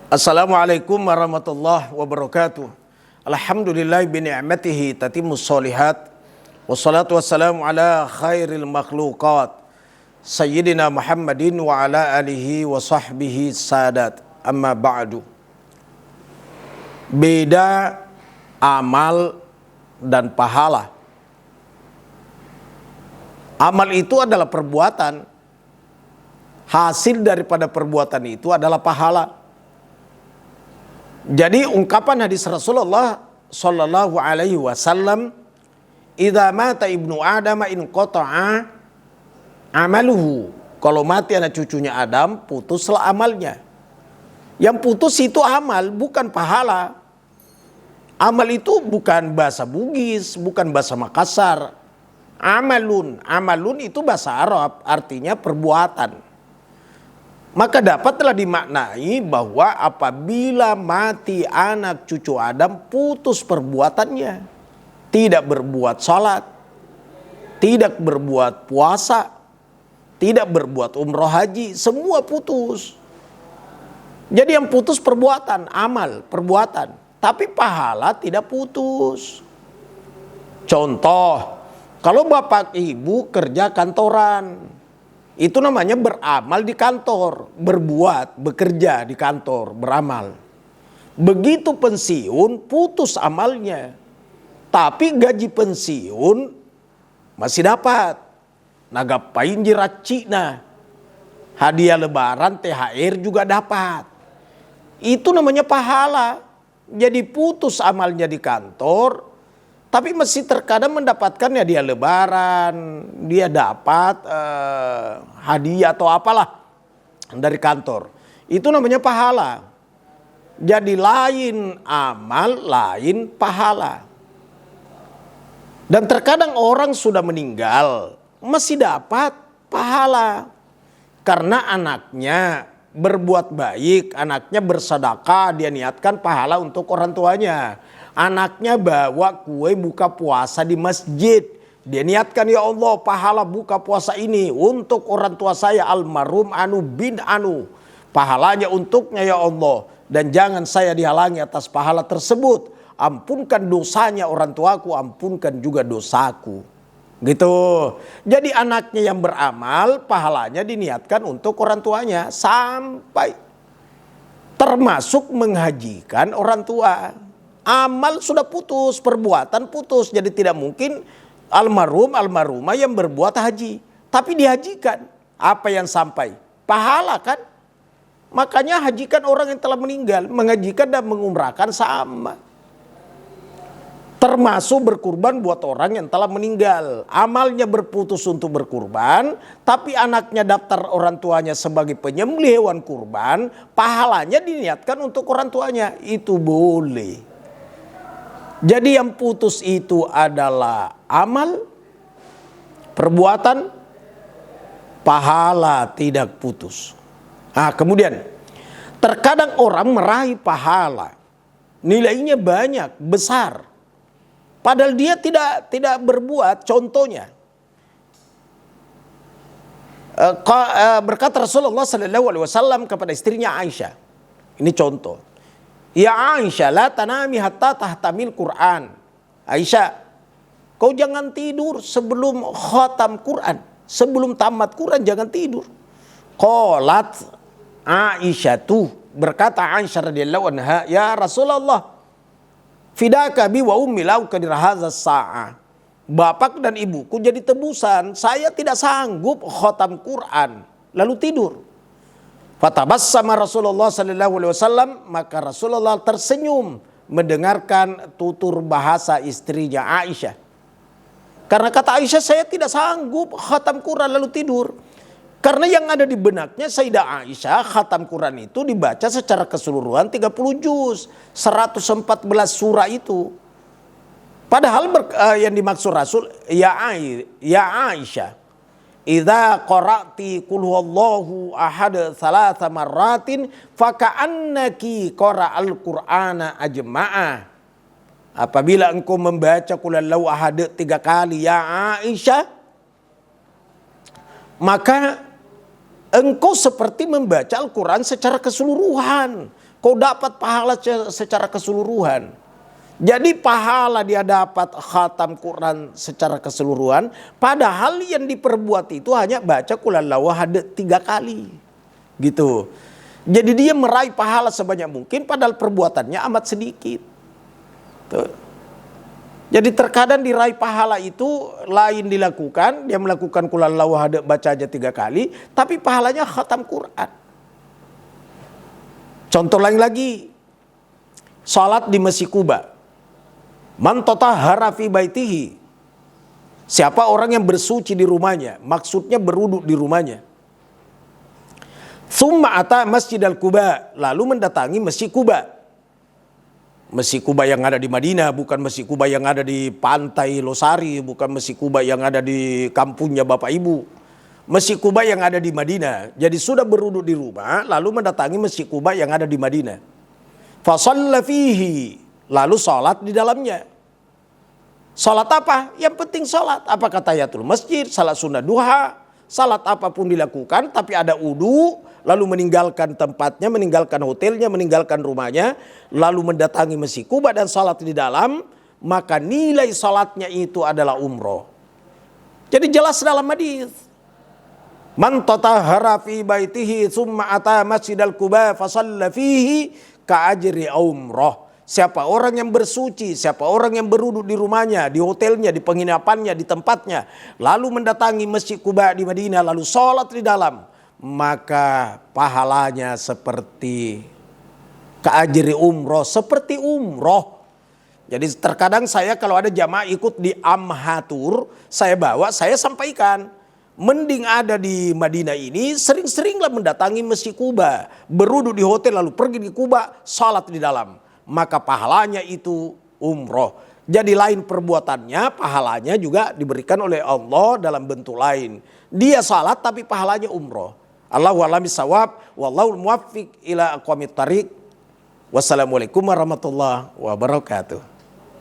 Assalamualaikum warahmatullahi wabarakatuh. Alhamdulillah bi ni'matihi tatimmus sholihat. Wassalatu wassalamu ala khairil makhluqat Sayyidina Muhammadin wa ala alihi wa sahbihi sadat. Amma ba'du. Beda amal dan pahala. Amal itu adalah perbuatan. Hasil daripada perbuatan itu adalah pahala. Jadi ungkapan hadis Rasulullah sallallahu alaihi wasallam, "Idza mata ibnu Adam in qata'a amaluhu." Kalau mati anak cucunya Adam, putuslah amalnya. Yang putus itu amal, bukan pahala. Amal itu bukan bahasa Bugis, bukan bahasa Makassar. Amalun itu bahasa Arab, artinya perbuatan. Maka dapatlah dimaknai bahwa apabila mati anak cucu Adam, putus perbuatannya. Tidak berbuat salat, tidak berbuat puasa, tidak berbuat umroh haji, semua putus. Jadi yang putus perbuatan, amal, perbuatan. Tapi pahala tidak putus. Contoh, kalau bapak ibu kerja kantoran, itu namanya beramal di kantor, berbuat, bekerja di kantor, beramal. Begitu pensiun, putus amalnya. Tapi gaji pensiun masih dapat. Nagapain jirat Cina. Hadiah lebaran, THR juga dapat. Itu namanya pahala. Jadi putus amalnya di kantor, tapi masih terkadang mendapatkan dia lebaran, dia dapat hadiah atau apalah dari kantor. Itu namanya pahala. Jadi lain amal, lain pahala. Dan terkadang orang sudah meninggal, masih dapat pahala. Karena anaknya berbuat baik, anaknya bersedekah, dia niatkan pahala untuk orang tuanya. Anaknya bawa kue buka puasa di masjid. Dia niatkan, ya Allah, pahala buka puasa ini untuk orang tua saya almarhum Anu bin Anu. Pahalanya untuknya ya Allah. Dan jangan saya dihalangi atas pahala tersebut. Ampunkan dosanya orang tuaku, ampunkan juga dosaku. Gitu. Jadi anaknya yang beramal, pahalanya diniatkan untuk orang tuanya. Sampai termasuk menghajikan orang tua. Amal sudah putus, perbuatan putus. Jadi tidak mungkin almarhumah yang berbuat haji. Tapi dihajikan. Apa yang sampai? Pahala kan? Makanya hajikan orang yang telah meninggal. Menghajikan dan mengumrahkan sama. Termasuk berkurban buat orang yang telah meninggal. Amalnya berputus untuk berkurban. Tapi anaknya daftar orang tuanya sebagai penyembelih hewan kurban. Pahalanya diniatkan untuk orang tuanya. Itu boleh. Jadi yang putus itu adalah amal, perbuatan, pahala tidak putus. Nah, kemudian terkadang orang meraih pahala, nilainya banyak, besar, padahal dia tidak berbuat. Contohnya, berkata Rasulullah SAW kepada istrinya Aisyah, ini contoh. Ya Aisyah, la tanami hatta tahtamil Quran. Aisyah, kau jangan tidur sebelum khatam Quran. Sebelum tamat Quran jangan tidur. Qalat Aisyah tuh, berkata Aisyah radhiyallahu anha, ya Rasulullah, fidaka bi wa ummi lau kadir hadza sa'a. Bapak dan ibuku jadi tebusan, saya tidak sanggup khatam Quran lalu tidur. Fatabassama Rasulullah sallallahu alaihi wasallam, maka Rasulullah tersenyum mendengarkan tutur bahasa istrinya Aisyah. Karena kata Aisyah, saya tidak sanggup khatam Quran lalu tidur. Karena yang ada di benaknya Sayyidah Aisyah, khatam Quran itu dibaca secara keseluruhan 30 juz, 114 surah itu. Padahal yang dimaksud Rasul, ya Aisyah, idza qara'ti qul huwallahu ahad thalatha marratin faka'annaki qara'al qur'ana ajma'a. Apabila engkau membaca qul huwallahu ahad 3 kali ya Aisyah, maka engkau seperti membaca Al-Quran secara keseluruhan. Kau dapat pahala secara keseluruhan. Jadi pahala dia dapat khatam Quran secara keseluruhan. Padahal yang diperbuat itu hanya baca qul huwallahu ahad 3 kali. Gitu. Jadi dia meraih pahala sebanyak mungkin padahal perbuatannya amat sedikit. Tuh. Jadi terkadang diraih pahala itu lain dilakukan. Dia melakukan qul huwallahu ahad baca aja 3 kali. Tapi pahalanya khatam Quran. Contoh lain lagi. Salat di Masjid Quba. Man tatahhara fi baitihi. Siapa orang yang bersuci di rumahnya. Maksudnya berwudu di rumahnya. Tsumma ata Masjid Al-Quba. Lalu mendatangi Masjid Quba. Masjid Quba yang ada di Madinah. Bukan Masjid Quba yang ada di pantai Losari. Bukan Masjid Quba yang ada di kampungnya Bapak Ibu. Masjid Quba yang ada di Madinah. Jadi sudah berwudu di rumah. Lalu mendatangi Masjid Quba yang ada di Madinah. Fasalla fihi. Lalu sholat di dalamnya. Sholat apa? Yang penting sholat. Apakah tahiyatul masjid, salat sunnah duha, salat apapun dilakukan tapi ada wudu, lalu meninggalkan tempatnya, meninggalkan hotelnya, meninggalkan rumahnya, lalu mendatangi Masjid Quba dan sholat di dalam, maka nilai sholatnya itu adalah umroh. Jadi jelas dalam hadis. Man tatahhara fi baitihi tsumma ata Masjidal Quba fa shalla fihi ka ajri umroh. Siapa orang yang bersuci, siapa orang yang berwudu di rumahnya, di hotelnya, di penginapannya, di tempatnya, lalu mendatangi Masjid Quba di Madinah, lalu sholat di dalam, maka pahalanya seperti keajri umroh, seperti umroh. Jadi terkadang saya kalau ada jamaah ikut di Amhatur, saya bawa, saya sampaikan. Mending ada di Madinah ini, sering-seringlah mendatangi Masjid Quba, berwudu di hotel lalu pergi di Quba, sholat di dalam. Maka pahalanya itu umroh. Jadi lain perbuatannya, pahalanya juga diberikan oleh Allah dalam bentuk lain. Dia salat tapi pahalanya umroh. Allahu a'lam bishawab, wallahu muwaffiq ila aqwamit thariq. Wassalamualaikum warahmatullahi wabarakatuh.